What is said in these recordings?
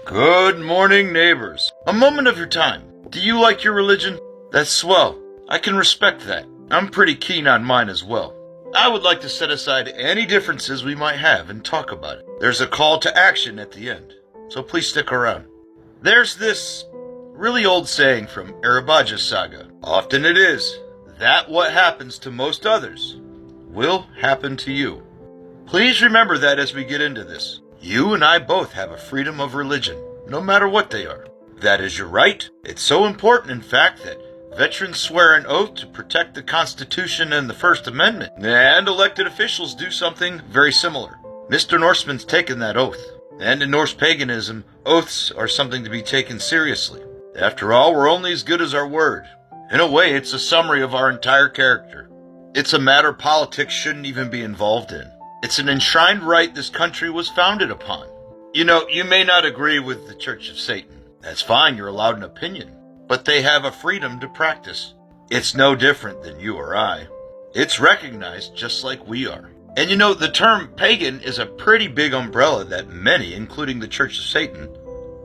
Good morning, neighbors. A moment of your time. Do you like your religion? That's swell. I can respect that. I'm pretty keen on mine as well. I would like to set aside any differences we might have and talk about it. There's a call to action at the end, so please stick around. There's this really old saying from Arabaja Saga. Often it is, that what happens to most others will happen to you. Please remember that as we get into this. You and I both have a freedom of religion, no matter what they are. That is your right. It's so important, in fact, that veterans swear an oath to protect the Constitution and the First Amendment, and elected officials do something very similar. Mr. Norseman's taken that oath, and in Norse paganism, oaths are something to be taken seriously. After all, we're only as good as our word. In a way, it's a summary of our entire character. It's a matter politics shouldn't even be involved in. It's an enshrined right this country was founded upon. You know, you may not agree with the Church of Satan. That's fine, you're allowed an opinion. But they have a freedom to practice. It's no different than you or I. It's recognized just like we are. And you know, the term pagan is a pretty big umbrella that many, including the Church of Satan,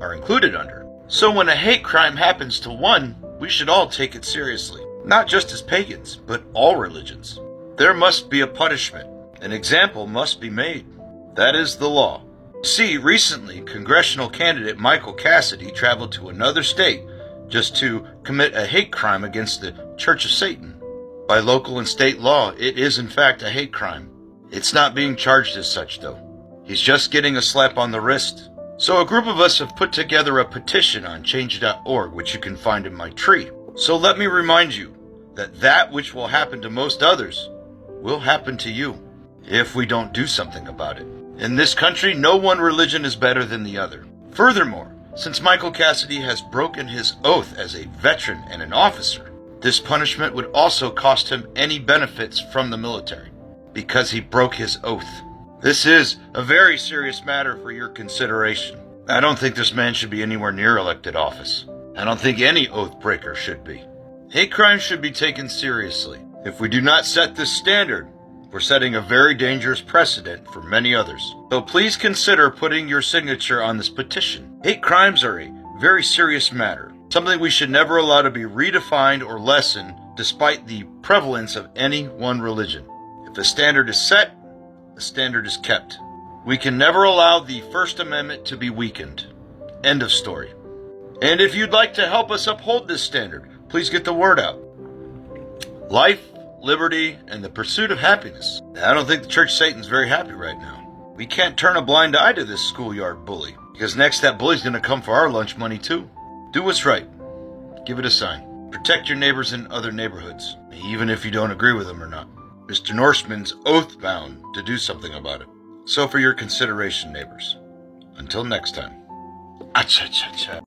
are included under. So when a hate crime happens to one, we should all take it seriously. Not just as pagans, but all religions. There must be a punishment. An example must be made. That is the law. See, recently, congressional candidate Michael Cassidy traveled to another state just to commit a hate crime against the Church of Satan. By local and state law, it is in fact a hate crime. It's not being charged as such, though. He's just getting a slap on the wrist. So a group of us have put together a petition on change.org, which you can find in my tree. So let me remind you that which will happen to most others will happen to you if we don't do something about it. In this country, no one religion is better than the other. Furthermore, since Michael Cassidy has broken his oath as a veteran and an officer, this punishment would also cost him any benefits from the military, because he broke his oath. This is a very serious matter for your consideration. I don't think this man should be anywhere near elected office. I don't think any oath breaker should be. Hate crimes should be taken seriously. If we do not set this standard, we're setting a very dangerous precedent for many others. So please consider putting your signature on this petition. Hate crimes are a very serious matter, something we should never allow to be redefined or lessened despite the prevalence of any one religion. If a standard is set, the standard is kept. We can never allow the First Amendment to be weakened. End of story. And if you'd like to help us uphold this standard, please get the word out. Life, liberty, and the pursuit of happiness. I don't think the Church of Satan's very happy right now. We can't turn a blind eye to this schoolyard bully, because next that bully's going to come for our lunch money too. Do what's right. Give it a sign. Protect your neighbors in other neighborhoods, even if you don't agree with them or not. Mr. Norseman's oath-bound to do something about it. So for your consideration, neighbors. Until next time. Acha-cha-cha.